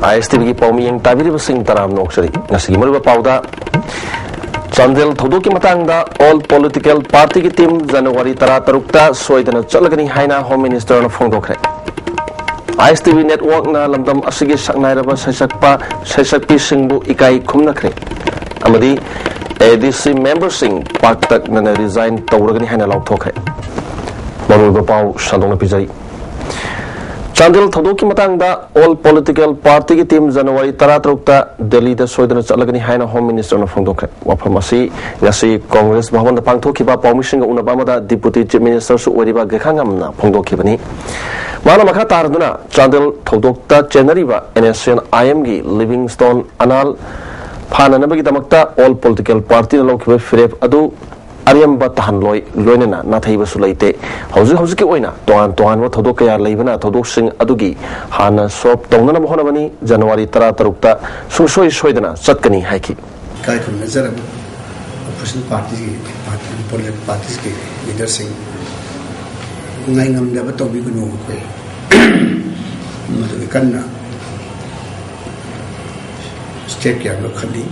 ISTV की पाउमी young ताबिरी busing तराम नोक्सरी नसी मरुबा पाउदा Chandel Thodoki Matanga, all political party team, January Taratarukta, Soydana Chalagani Haina, Home Minister of Fondokre. ISTV Network na Lamdam Asigi Saknairaba Sasakpa, Sasapi Singbu Ikai Kumnakre. Amadi, ADC member Sing, Partak Nana resign Tauragani Haina Lautokre. Marubapau Shandona Pizari. Chandel Thodoki Matanga, all political party team, January Taratrukta, Delhi, the Soydana Chalagani Haina, Home Minister of Fondokre. Wapamasi, Yasi, Congress, Bahaman, the Pantokiba, Permission, Unabamada, Deputy Chief Minister, Suoriba, Gekangam, Pondokibani. Mana Makatarduna, Chandel Thodokta, Chenariva, NSN IMG, Livingstone, Anal, Pananabagidamakta, all political party, Lokiwe, Frep, Adu. Ariamba Tahanloi, Loinana, Nataiba Sulaite, Hosiki Oina, Toan, what Todoka, Levana, Todosing Adugi, Hana, Sop, Donana Honavani, January Taratarukta, Susoi Soidana, Satkani Haki. Kai from Nazareth, opposition parties, political parties, leaders sing Nangam never to be no way. Madukana State Yard locally.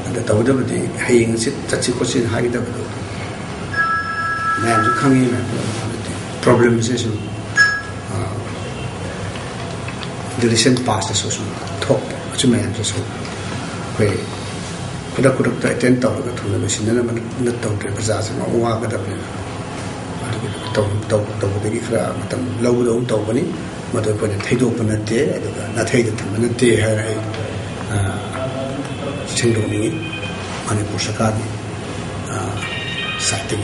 The Tawdabadi, Haying sit, Tachiposin, Haidabado. Man, you come in and problemization. The recent past is also top, which man is so. Where could I attend to the machine and not to represent or walk at the Tawdabikra, Low Tobani, but when it had open a day, not hated them, and a day her. Chendoni, Manipur Sakadi, Sati.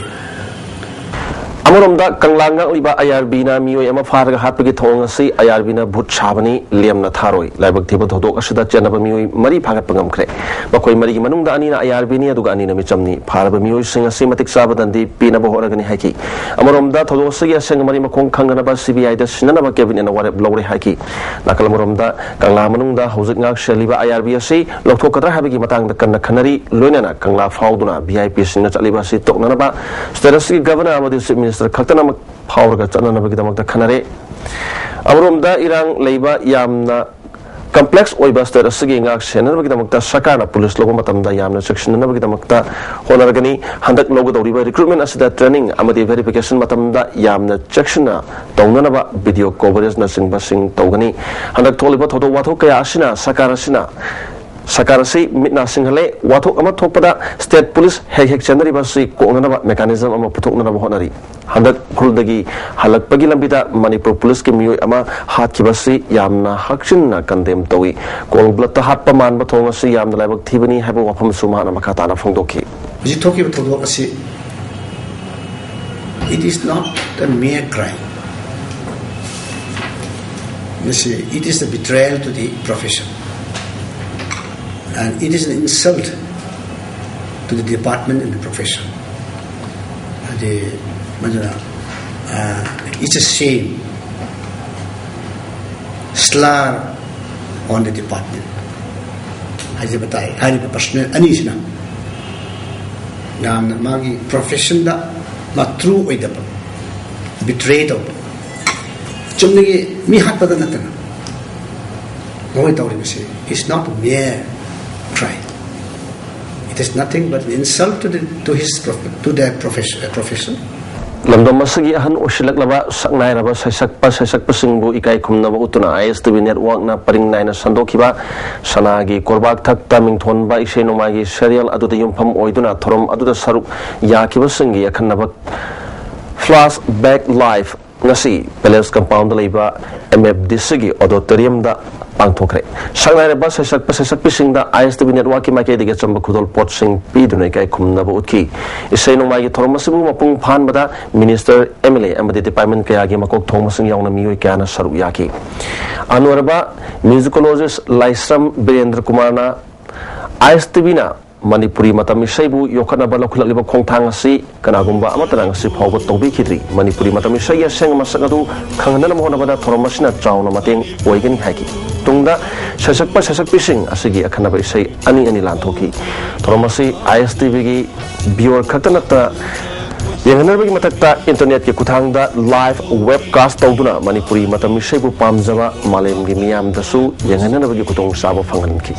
Amorumda Kanglanga Liba Ayarbina, Mio Emma Farga Happy Tongasi, Ayarbina Butchabani, Liam Natharoi, Labak Table Todo Ashida Janabamui, Mari Pagapangam Cre, Bakoi Mari Manunda Anina Ayarbina Duganina Michamni, Parabamui sing a sematic Sabbath and the Pinabohoragani Haki. Amorumda Todosia sang Marimakon Kanganaba CBI, the Sinanaba Kevin in a water blowy haki. Nakalamurumda, Kanglamanunda, Hosingak Shaliba Ayarbiasi, Lokokatra Habiki Matang the Kanakari, Lunana, Kangla Fauduna, VIP Sinat Alibasi Toknanaba, Stasi Governor Amadis Minister Katana Power Gatana Bagdamak Canare. Amrumda Irang Labor Yamna complex Oibaster Siging action and Bagdamakta Sakana Police Logomatam Yamna section and Bagdamakta Honaragani, Handak Logo recruitment as that training Amadi verification Matamda Yamna Chekshina, Tonganaba video coverage nursing busing Togani, Handak Toliba Toto Watoka Ashina, Sakarasina. Sakarasi, Midna Singhale, Wato Amatopada, State Police, Hek Chanari Basi, Konana mechanism of Potokana Honari. Handak Kuldagi, Halak Pagilambita, Manipur Police Kimio Ama, Hakibasi, Yamna Hakshina, condemned Towi, Kolblata Hapaman, Batomasi, Yam the Labak Tibani, Habu Wapam Sumana Makatana Fondoki. You talking about Todokasi? It is not a mere crime. You see, it is a betrayal to the profession. And it is an insult to the department and the profession. It's a shame, slur on the department. I have personal anisna. Nam magi profession da not true way betrayed of. Chumni mi hat padanatana. No way it's not mere crime. It is nothing but an insult to their profession. Lamdom Masagi Han Oshilak Lava, Saknairaba, Sasak Pasingbu, Ikai Kumnava Utuna, ISTV Network, Na Paring Nina Sandokiba, Sanagi, Korbak Tak Taming Tonba, Ishenomagi, Serial Adudayum Pam Oiduna, Torom Aduda Saru, Yakibasingi, Akanaba, Flash Back Life, Nasi, Palace Compound Labor, MFD Sigi, Auditorium da Pantokre. Sangairaba, Sasak Pising da ISTV Network, Maki, the Getsamba Kudol Potsing, Pidunaka Kumnava Utki. Ishenomagi Toromasibu, Mapung Panbada, Minister Emily, and the Department Kayagi Makok Thomas and Yaunami Kana Saruyaki. Anuraba, musicologist Laisram Birendra Kumana, ISTV Manipuri Matamisaibu, Yokanaba Lokalaba Kongtangasi, Kanagumba Amatarangasi, Power Tobi Kitri, Manipuri Matamisaya, Sang Masagadu, Kanganam Honabada, Toromashina, Town, Mating, Wagon Haki. Tungda, Sasak Pising, Asigi, Akanaba say, Ani Lantoki. Toromasi, ISTV, Bior Katanata, Yenganarbi matakta internet ke kuthangda live webcast tawduna Manipuri matam misaibu pamjaba malem gi miyam dasu yenganarbi kutong sabo phanganki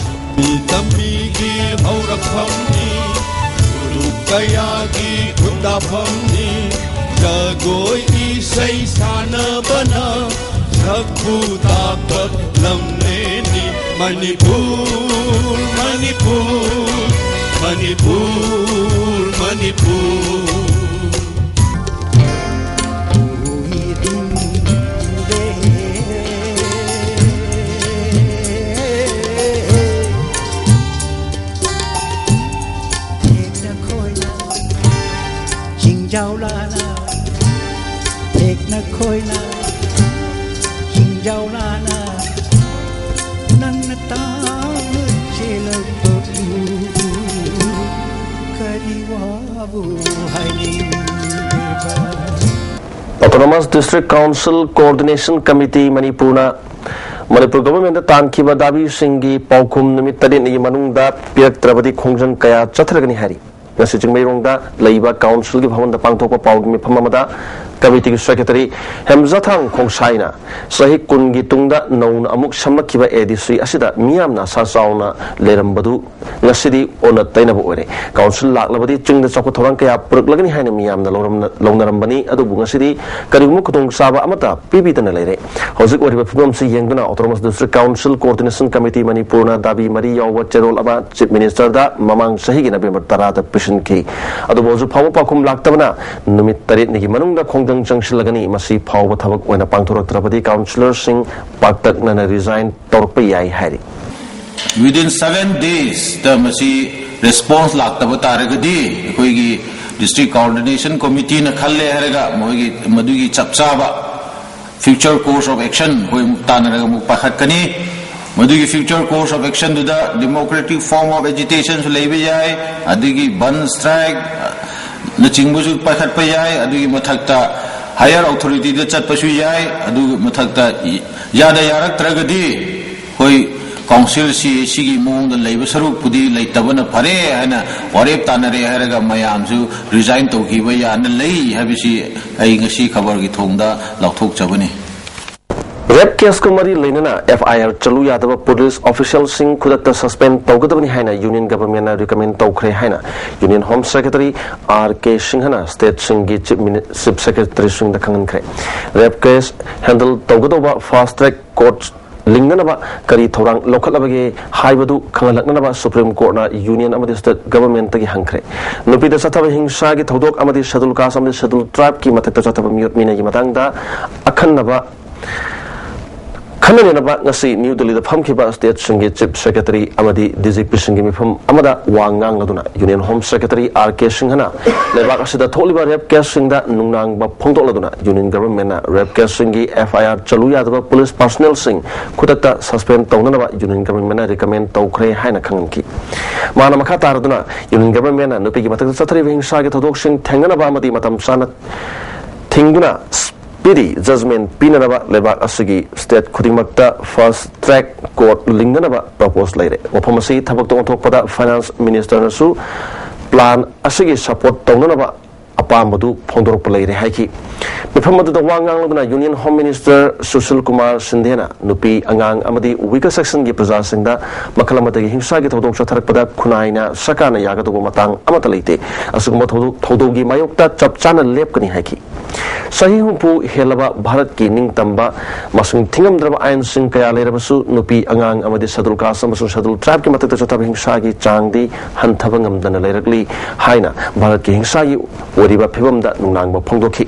Giao la la, thét na khôi na, hình giao la la, năn na ta che la bu, kariwa bu hai ni ba. Autonomous District Council Coordination Committee Manipur government da tankiba dabi singi paukhum numit tadin ni manungda piak trabadi khongjang kaya chathragani hari ngasi jingmeirongda leiba council gi bhawan da pangthokpa pawgi mifam amada committee secretary hemzathang khongsaina sahi kungi tungda naun amuk samakkiba adc asida miyamna sa sauna lerambadu ngasidi ona taina bo ore council laklabadi chingda chakko thorang kaya pruklagani haina miyamna longnarambani adubu ngasidi karigum kutung saba amata pibitana lere hojik oriba phigom si yengduna autonomous district council coordination committee manipurna dabi mari yawa cherol aba chief minister da mamang sahi gi november 10 da pishin ki adubu hoju phaw pakhum laktabana numit tarit ni manungda Jangshilagani masi power thabak oina pangthorak trapadi councillor sing paktak nana resign torpa yai hari within 7 days the masi response laktaba taragadi koigi district coordination committee na khalle haraga moigi madugi chapchaba future course of action hoi tanaraga mu pakhatkani madugi future course of action to the democratic form of agitation so lebe jai adigi ban strike na chingbuju pakhatpa jai adigi mathakta higher authority da chatpasu jai adu mathakta yada yarak tragadi hoi council sigi mong da leiba saruk pudi leitabana phare hana warep tanare haraga mayamsu resign tawkiba ya na lei habisi ai ngasi khabar gi thongda lauthok chabani Rep case kumari lainana FIR chalu yadaba police official sing khudakta suspend tawgadabani haina union government na recommend tawkhre haina union home secretary RK Singhana state singi chief secretary sing da khangan khre rep case handle tawgadoba fast track court lingnanaba kari thorang lokhalabage haibadu khangalaknanaba supreme court na union amadi state government tagi hangkhre nupida sathaba hingsa gi thodok amadi schedule caste amadi schedule tribe ki mathakta sathaba miyot mina gi matangda akhannaba Khananaba ngasi New Delhi da phamkiba state singi chief secretary amadi DGP singi mifam amada wangang laduna union home secretary RK Singhana lebak asida tholiba rep case singda nungnang ba phongdok laduna union government na rep case singi FIR chalu yadaba police personnel sing khudakta suspend tawnanaba union government na recommend tawkhre haina khanganki mana makha taraduna union government na nupi gi matak sathari hingsa gi thodok sing thenganaba amadi matam sana thingduna Pidi judgment pinanaba lebak asigi state khudingmakta first track court linganaba propose laire waphamasi thabak tong thokpada finance minister nasu plan asigi support tonganaba apambadu phongdorok laire haiki mifamadu da wangang laduna union home minister Sushil Kumar Sindhena nupi angang amadi weaker section gi praja singda makhalamata gi hingsa gi thodok chatharakpada khunaina sakana yagadu matang amata leite asugma thodok gi mayokta chapchana lepkani haiki Sahi humpu helaba Bharat ki ningtamba masung thingamdraba ain sing kaya lerabasu nupi angang amadi schedule caste amasung schedule tribe ki matakta chathaba hingsa gi changdi hanthaba ngamdana lerakli haina Bharat ki hingsa gi oriba phibamda nungnangba phongdokhi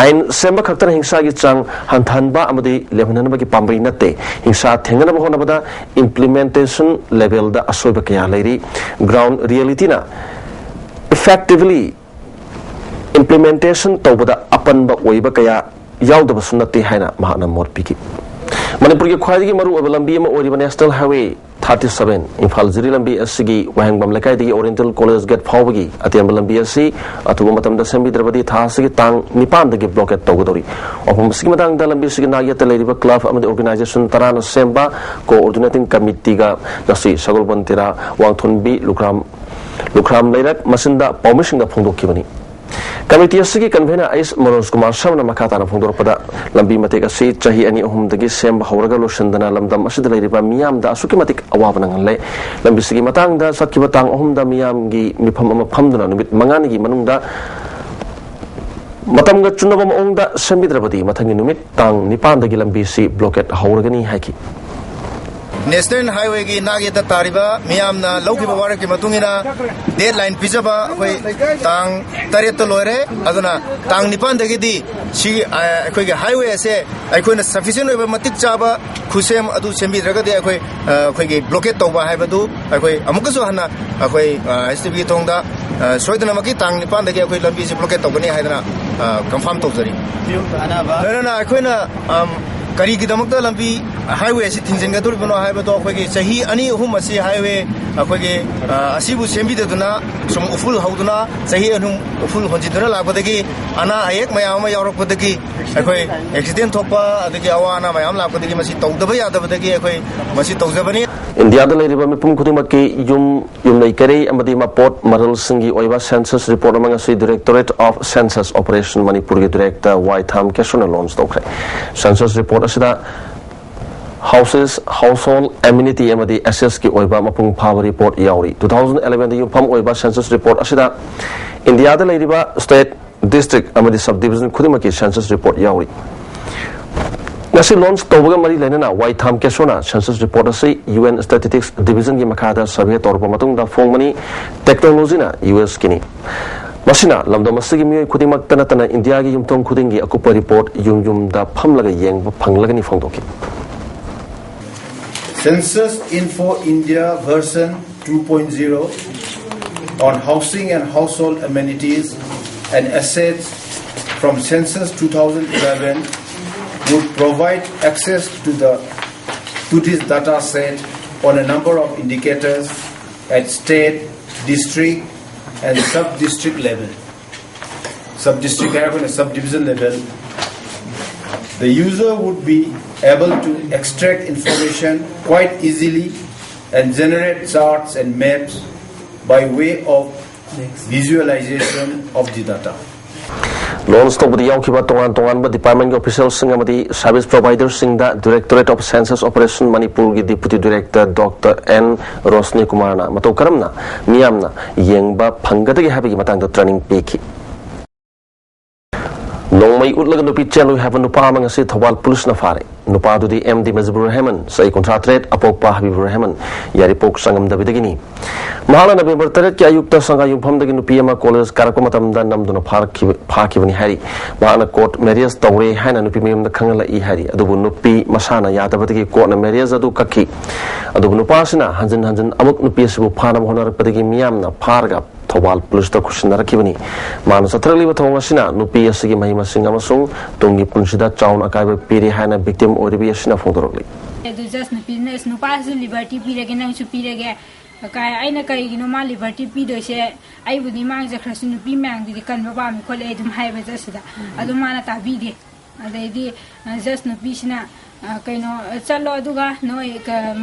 ain semba khaktana hingsa gi chang hanthanba amadi lemhananba gi pambai natte hingsa thenganaba honabada implementation level da asoiba kaya leri ground reality na effectively implementation tawbada apanba oiba kaya yaudaba sunnati haina mahana morpiki Manipur ki khwaidi gi maru abalambi ma oriba national highway 37 Imphal Ziri lambi asigi wahangbam lakai digi Oriental College gate phawbagi atiam lambi asi atuba matamda sembi drabadi thasigi tang nipan dagi blockade tawgadori opum sigi matang da lambi sigi nagyata leiriba club amadi organization tarana semba coordinating committee ga nasi sagolbantira wangthunbi lukram lairak masinda permission da phongdokibani Committee asigi convener Ais Manoj Kumar Sharma makata na phongdorpada lambi matek asi chahi ani ahum dagi sem bahawraga losandana lamdam asida leiriba miyam da asuki matik awaba nanganle lambi sigi matang da sakkiba tang ahum da miyam gi mifam ama phamduna numit mangani gi manungda matamga chunaba maongda sembidrabadi mathangi numit tang nipan dagi lambi si blockade hawragani haiki National Highway ki nagi ta tariba miyam na lauki bawarak ki matungina deadline pijaba koi tang taret to loire aduna tang nipan dagi di si koi highway ase koi na sufficient oi matik chaba khusem adu sembi draga de koi ki blockade to ba hai badu koi amukasu hana koi STB thongda soidana maki tang nipan dagi koi lambi si blockade to bani haidana confirm to jari na koi na kari ki damakta lambi highway si thinjin ga dur bano highway to khoi ki sahi ani hum asi highway khoi ki asibu sembi de duna sum uful hauduna sahi anum uful honji dura la badagi ana ayek mayam ma yaurok badagi khoi accident thopa adagi awana mayam la badagi masi tawdaba ya badagi khoi masi tawjabani India da leiriba mipum khudimaki yum nei kare amadi mapot maral singi oiba census report among asi Directorate of Census Operation Manipur gi director Waitham Kesona launch tokre census report asida houses household amenity amadi assess ki oiba mapung power report yauri 2011 da yupam oiba census report asida India da leiriba state district amadi subdivision khudimaki census report yauri Nasi launch tawbaga mari lainana Waitham Kesona census report asi UN Statistics Division gi makada survey torba matung da phongmani technology na US kini masina lamdam asigi mioi khudimak tanatana India gi yumtong khudingi akupa report yum da phamlaga yengba phanglagani phongdoki Census Info India version 2.0 on housing and household amenities and assets from Census 2011 would provide access to this data set on a number of indicators at state, district and sub-district level. Sub-district and subdivision level. The user would be able to extract information quite easily and generate charts and maps by way of visualization of the data. Launch to budi yaukiba tongan ba department officials sing amadi service providers sing da Directorate of Census Operation Manipur gi Deputy Director Dr. N. Rosni Kumarna matau karamna miyamna yengba phangadagi habigi matang training peki Nongmai utlaga nupi chelu have nupa mangasi Thawal Police na fare nupa dudi MD Mazbur Rahman sai contract apokpa Habibur Rahman yari pok sangam dabidagini Mahala November 3 ki ayukta sanga yumpham dagi nupi ama college karakpa matamda namduna phakibani hari mahana court marriage tawre haina nupi miyam da khangala I hari adubu nupi masana yadabadagi court na marriage adu kakki adubu nupa sina hanjin amuk nupi sibu phana honarakpadagi miyam na pharga Thawal Police ta kushinara kibani manu satrali bathong asina nupi asigi mahima singa masung tungi punsida chaun akaiba piri haina victim oribi asina phongdorokli edu just business no pass liberty pire ge nang su pire ge kai aina kai gino ma liberty pi do se ai budi mang ja khrasu nu pi mang di kan ba mi khole edum hai ba jasida adu mana ta bi de adai di just nu pi sina kaino chalo aduga no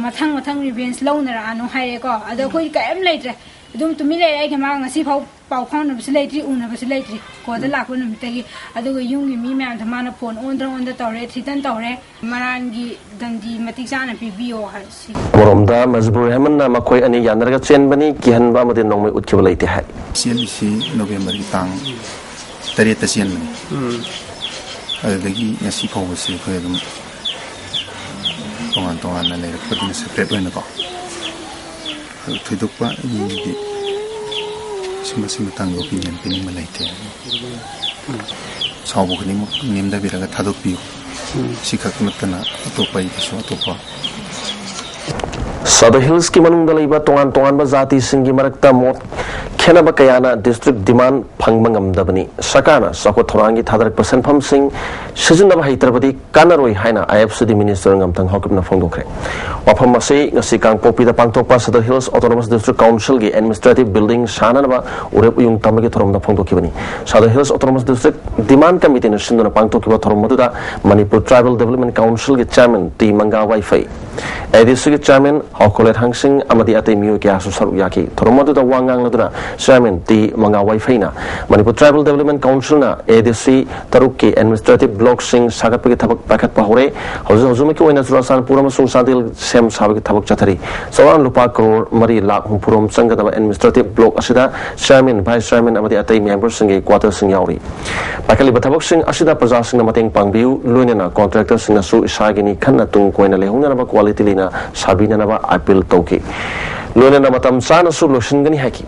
mathang revenge launara anu hai ko adu koi ka em leitre dum tumi le ai ke ma ngasi phau pau khang na bisle tri una bisle tri ko da la ko num tagi adu yung gi mi ma thama na phone on da tawre thitan tawre maran gi dandi matik sana pi bio ha si Moromda Mazbur Rahman na makoi ani yanarga chen bani kihan ba made nongmai utkhiba leite hai CNC November ki tang tare ta sian adagi ngasi phau se khoi dum tongan na le pati separate oina ko thidukpa ni simasi matang opinion pini malaite sabu khani mo nimda biraga thaduk piu sikha kamatana atopai so atopa Southern Hills ki manung dalaiba tongan ba jati singi marakta mot khenaba kayana district demand phangmangam dabani sakana sako thorangi thadarak percent pham sing sijinaba haitrabadi kanaroi haina IFCD minister ngamtang hokipna phongdokre wafam ase ngasi kangpopi da pangtokpa Southern Hills Autonomous District Council gi administrative building sananaba urep yung tamagi thoromda phongdokibani Southern Hills Autonomous District demand committee na sinduna pangtokiba thoromaduda Manipur Tribal Development Council gi chairman T Manga Wifi ADC gi chairman Hokolet Hangsing amadi ate miyo kya su saru yaki thoromaduda wangang laduna chairman T Manga Wifi na Manipur Tribal Development Council na ADC Taruk ki administrative block sing sagat pagi thabak pakat pahore hauzu ki oina Churasan pura masung sadil sem sabagi thabak chathari sawan lupa crore mari lakh purom sangada administrative block asida chairman vice chairman amadi atai members singi quarter sing yauri pakali bathabak sing asida praja sing na mateng pangbiu loinena contractor sing su isagini khanna tung koina lehungna na quality lina sabina na appeal tauki loinena matam sana su loshingani haki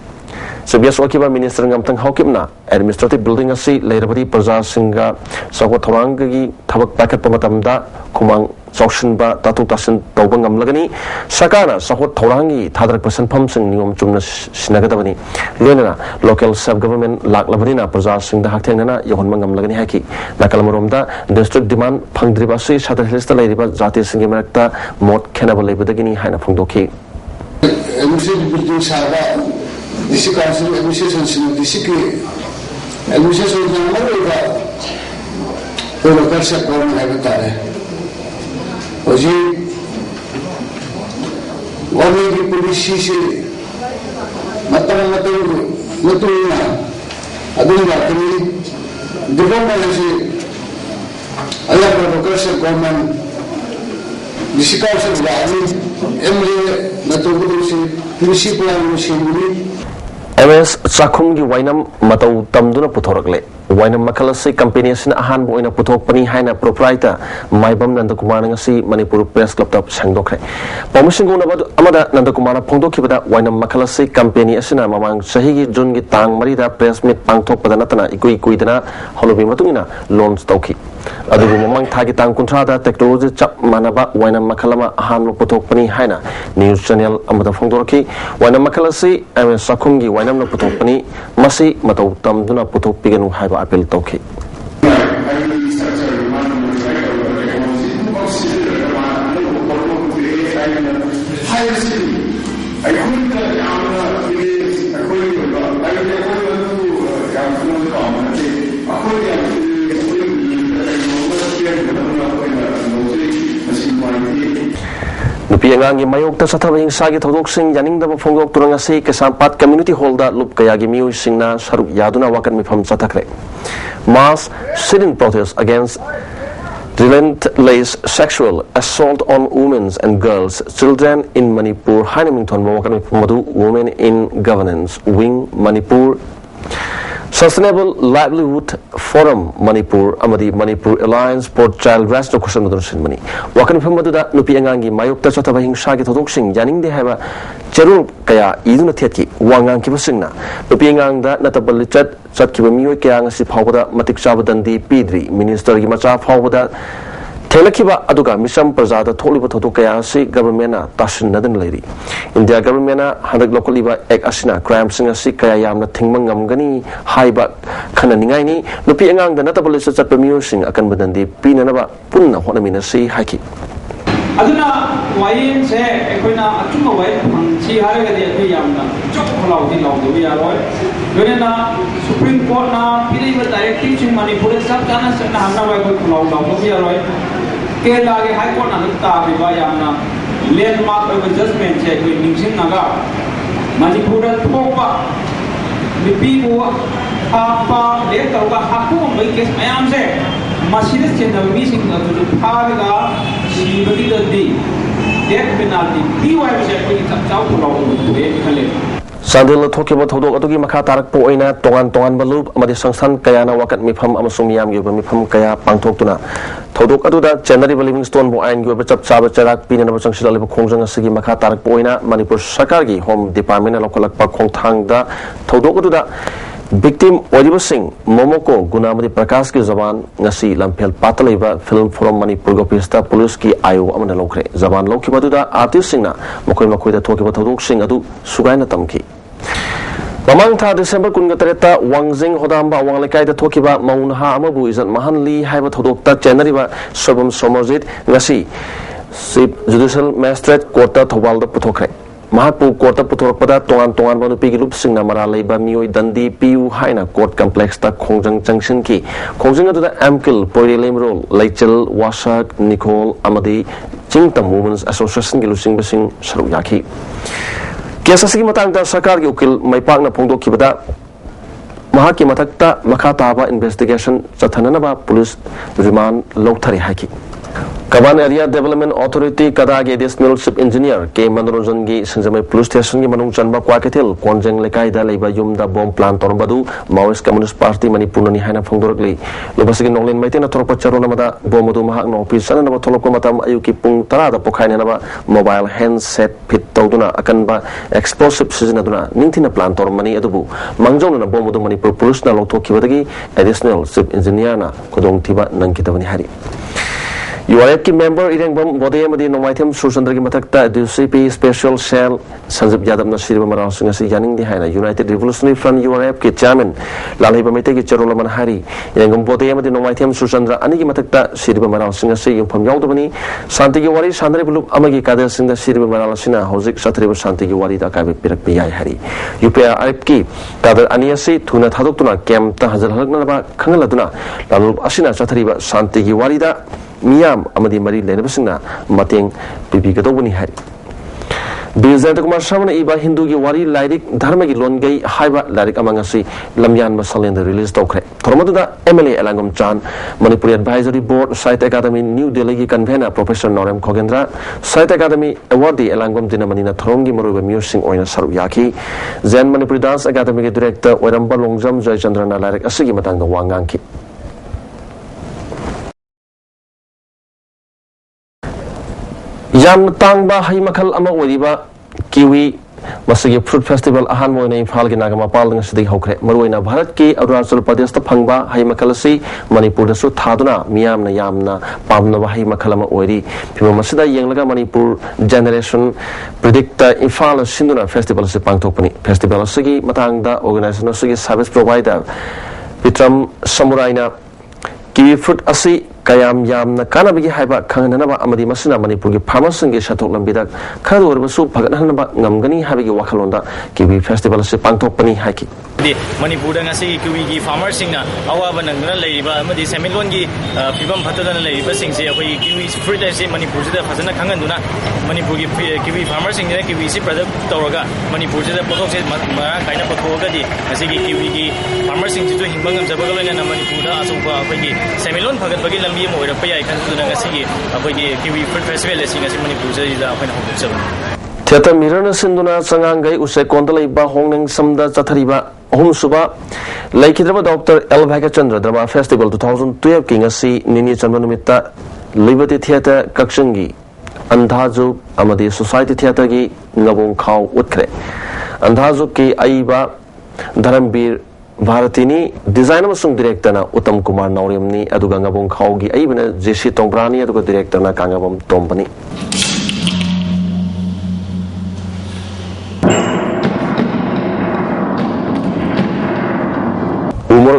Sebias wakiba minister ngamtang haukipna administrative building asi leirabadi praja singa sago thawanggi thabak paket pamatamda kumang Soshin ba tatung tasin tawbang ngamlagani sakana sago thorangi thadrak pasan pham sing niom chumna sinagadabani loinena local self government laklabani praja singda hakthengna yohon mangamlagani haki nakalamromda district demand phangdribasi sadar hilsta leiriba jati singi marakta mot khenaba leibadagini haina phongdokhi administrative building saba District Council administration district administration namanya local self government habitat Oji orang di polisi si matang na adun kami development si ayah local self government District Council lagi MLA matang si polisi pelan si MS Sakhung gi wainam matau tamduna puthorokle wainam makalasi company sin ahan boina puthokpani haina proprietor maibam nandakumar ngasi Manipur Press Club tap sangdokre permission gona badu amada nandakumar phongdokhibada wainam makalasi company asina mamang sahi gi jun gi tang marida press meet pangthok padana tana ikui kuidana holobi matungina launch tawki adubu mamang thagi tang kunthada technology chap manaba wainam makalama ahan puthokpani haina news channel amada phongdorki wainam makalasi MS Sakhung gi wainam na puthokpani masi matau tamduna puthokpiganu haiba appeal tawki Nupi angangi mayok ta sathaba hingsagi thodok sing yaningdaba phongdok turangasi Kesampat Community Hall da lup kayagi miu singna saruk yaduna wakan mifam chathakre mass sit-in protest against relentless sexual assault on women and girls children in Manipur Hainamington wakan mifamadu Women in Governance Wing Manipur Sustainable Livelihood Forum Manipur Amadi Manipur Alliance for Child Restoration Mani Wakan Pamaduda Nupi Angangi Mayukta Chataba Hingsagi Todoksing Yanning de Hava Cherul Kaya Iduna Teti Wangang Kibasingna Nupi Anganda Natabalichat Chatkiba Kayang Sipawada Matik Sabadandi Pidri Minister Gimacha Pawada Telakiba Aduga Misam Prasada Toliba Totokaya Si Government Tashin Nadan Lady India Government Handak Localiba Ek Asina Crime Singer Si Kaya Yamna Tingmangam Gani Haiba Kananingaini Nupi Angang the Natabalisa Chapamusing Akan Badandi Pinanaba Punna Honamina Si Haki Aduna Wayin say Equina Atuma Way Si Haragadi Yamna Chocolati Laudia Roy Venena Supreme Court na Piri directing to Manipur Sabana Hana Laudia Roy Kerala High Court and Tabiba Yamna landmark of adjustment check with Nixon Naga Manipur Popa the people Papa Detoga Haku make his Mayamse Machines in the missing to the Pavaga she will the day death penalty PY check with South Law Sandil Tokiba Todo Adugi Makatarak Poina, Tongan Balub, Madisansan Kayana Wakat Mipam Amasumiam, Yubamipam Kaya, Pantokuna, Todok Aduda, Generally Livingstone, Boan, Yubachap Sabacharak, Pin and Abasang Konjang Sigi Makatarak Poina, Manipur Sakagi, Home Department, Local Kontangda, Todok Aduda, Victim Odiba Singh, Momoko, Gunamadi Prakaski Zaban, Nasi Lampel Pataleva, Film from Manipur Gopista, Poluski, Ayo Amanalokre, Zaban Lokibaduda, Artist Singna, Mokoimakoida Tokiba Todok Sing Adu, Sugaina Tamki. Mamangta December Kungatareta, Wangzing Hodamba, Wanglekai, the Tokiba, Maunha Amabu is at Mahanli, Haiba Todokta, Janariba, Sobam Somozit, Nasi, Judicial Magistrate, Quarter Tawalda Putokre. Mahapu Quarter Putorpada, Tongan Manupi Loop Sing Namara Labor Mio Dundee Piu Haina Court Complex Ta Kongjang Junction Ki. Kongjang to the Amkil, Pori Limro, Lachel, Wasak, Nicole, Amadi, Jingtam Women's Association Gilusing Basing Saruyaki. Kiasasi matang da sakar ukil may pang na pongdo kibada mahaki matakta makata investigation chathananaba police remand lauthari haki Kaban Area Development Authority Kadage Additional Chief Engineer K Manoranjan gi Sinjamai Police Station gi manung chanba Kwaketil Konjeng Lekai da leiba yumda bomb plan torbadu Maoist Communist Party Manipur ni haina phongdorgli lobasigi nonglin maitina torpa charona mada bomodu mahak no office sana naba tholop ko matam ayuki pung tara da pokhaina naba mobile handset fit tawduna akanba explosive sizinaduna ningthina plan tormani adubu mangjona na bomodu Manipur Police na lothokibadagi Additional Chief Engineer na kodong thiba nangkitabani hari URF की member इरेंगबम बोदे मदी नोमाइथम सुरचंद्र की मथक्ता DCP Special Cell Sanjeev Yadav न श्रीब मराव सिंह से Yaning दिहाइना United Revolutionary Front URF के chairman लालही बमेते की चरोलमन हारी इरेंगबम बोदे मदी नोमाइथम सुरचंद्र अनि की मथक्ता श्रीब मराव सिंह से युफम याउदबनी शांति की वारी शांति बुलुप अमगी कादर सिंह श्रीब मराव सिंह हौजिक सत्रिब शांति की वारी दा काबे पिरक पे याय हारी UPRF की कादर अनियसी थुना थादुक्तुना कैंप ता हजर हलकनबा खंगलदुना लालुप असिना सत्रिब शांति की वारी दा मियाम अमदी मरी लेनबसिंगना मतेंग पिबिगदोबनी हारि बिजय कुमार शर्मा इबा हिंदू की वारी लाइरिक धर्म की लोन गई हाइबा लाइरिक अमंगसी लमयान मसलेंद रिलीज तौखरे थोरमदुदा MLA एलांगम चान मणिपुर एडवाइजरी बोर्ड साहित्य अकादमी न्यू दिल्ली की convener professor Norem Khogendra Sahitya Akademi awardee Elangam दिनमनिना थोरमगी मरुब म्यूजिक ओइना सरुप याखी जैन मणिपुर डांस अकादमी के डायरेक्टर ओरंबा लोंगजम जयचंद्रना लाइरिक असगी मतंग वांगांकी याम तांगबा हई मखल अमा ओरिबा किवी मसगी फ्रूट फेस्टिवल अहान मोने इम्फाल के नागमा पाल ngasi हौखरे मरुइना भारत के अरुणाचल प्रदेश ता फंगबा हई मखल से मणिपुर दसु थादुना मियामना यामना पामनबा हई मखल अमा ओरि फिम मसिदा येंगलगा मणिपुर जनरेशन प्रेडिक्ट इम्फाल सिंदुना फेस्टिवल से पांगथोकपनि फेस्टिवल सगी मतंगदा ऑर्गेनाइजेशन सगी सर्विस प्रोवाइडर विक्रम समुराइना किवी फ्रूट असि कयाम यामना कानाबगी हाइबा खंगननबा अमदी मसिना मणिपुर की फार्मर्स संगे शथोक लंबिदा खरदोरबसु फगनहनबा ngमगनी हाबगी वाखलोंदा किवी फेस्टिवल से पांगथोकपनि हाइकी मणिपुर किवी की फार्मर्स अवाब नंगना सेमिलोन की फिवम फतदन किवी फ्रूट से मणिपुर से फजन खंगना मणिपुर की किवी फार्मर्स किवी से प्रोडक्ट तौर मणिपुर से पोथों से मरा कायना पोथोगदी किवी की फार्मर्स हिंब गमजबग लोनना मणिपुर अचौब अखोगी सेमिलोन फगतबगी लंबी ओरप याय खनदुना किवी फ्रूट फेस्टिवल मणिपुर से हौदोकजबनी थिएटर मिरर सिंदुना संगांगई उसे कोंदलैबा होंगनंग समदा चथरिबा अहुम सुबा लैखिद्रबा doctor L Bhagyachandra drama festival 2012 की ngasi निनी चंद्र निमित्ता लिबर्टी थिएटर कक्संगी अंधाजुक अमदी सोसाइटी थिएटर की ngabong खाव उतखरे अंधाजुक की आईबा धर्मवीर भारतीनी डिजाइनर मसुंग डायरेक्टर ना उत्तम कुमार नौरियमनी अदुगा ngabong खाव की आईबना जेसी तोंब्रानी अदुगा डायरेक्टर ना कांगाबम तोंबनी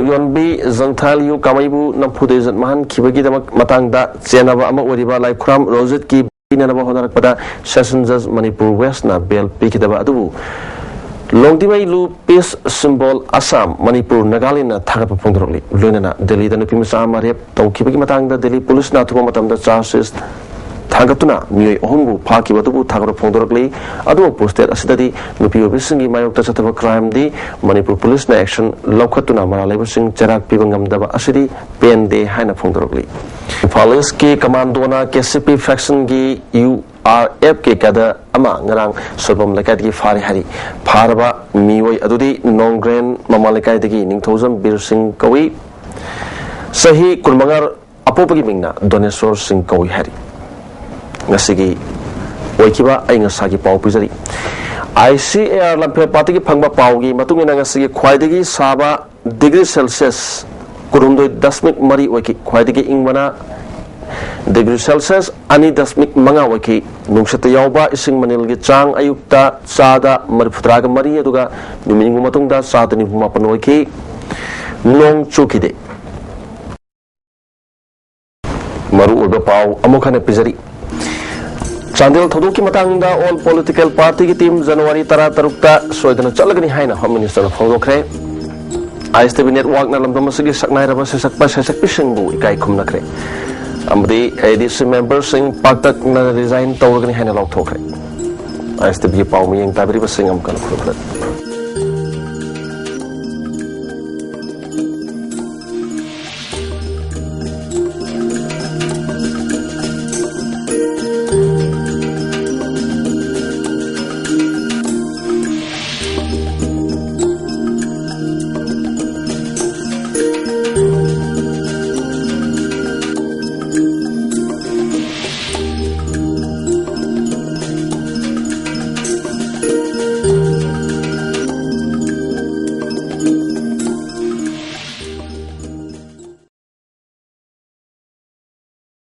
योनबी जंगथालियु कामैबु नफुदेजत महान खिबगिदमक मतंगदा चेनबा अमा ओरिबा लाइखुराम रोजित की बिननबा होनरकपदा सेशन जज मणिपुर वेस्ट ना बेल पिकिदबा अदुबु लोंगदिमै लु पीस सिंबल असम मणिपुर नागालैंड ना थागप फोंदरकली लोइनना दिल्ली दा नुपि मसा अमा रेप तौखिबगी मतंगदा दिल्ली पुलिस ना थुबा मतंदा चार्जेस थागतुना मियोय अहुमबु फाकिबदुबु थागर फोंदरकली अदु पोस्टेड असिददी नुपि ओबिसिंगी मायोक्ता चथब क्राइम दी मणिपुर पुलिस ना एक्शन लौखतुना मरालेबसिंग चराक पिबंगमदबा असिदी पेन दे हाइना फोंदरकली पुलिस के कमांडोना केसीपी फ्रैक्शन की URF के कदा अमा ngarang सोबम लकायत की फारे हरी फारबा मियोय अदुदी नोंग्रेन ममालकाय दगी निंगथौजम बीर सिंह कवि सही कुलमंगर अपोपगी मिंगना दोनेश्वर सिंह कवि हरी ngasi oikiba ai ngasagi pau pizari ICAR lampe party ki phangba paugi matungina ngasi khwaidagi saba degree celsius kurumdoi dasmik mari oiki khwaidagi ingmana degree celsius ani dasmik manga oiki nungsata yauba ising manil gi chang ayukta sada marfutraga mari aduga numingu matungda sadani mapan oiki nong chukide maru oba pau amukhane pizari Chandel थोदो की मतंगदा all political party की team जनवरी 13 सोयदना चलगनी हाइना home minister फोंगोखरे ISTV network ना लमदम सगी सकनाय रब से सकपा सक पिसंगबु इकाई खुमनखरे अमदी ADC member Singh पाक्तक ना resign तौरगनी हाइना लौथोखरे ISTV पाउ मियंग ताबरी बसिंग अमकन खुरखरे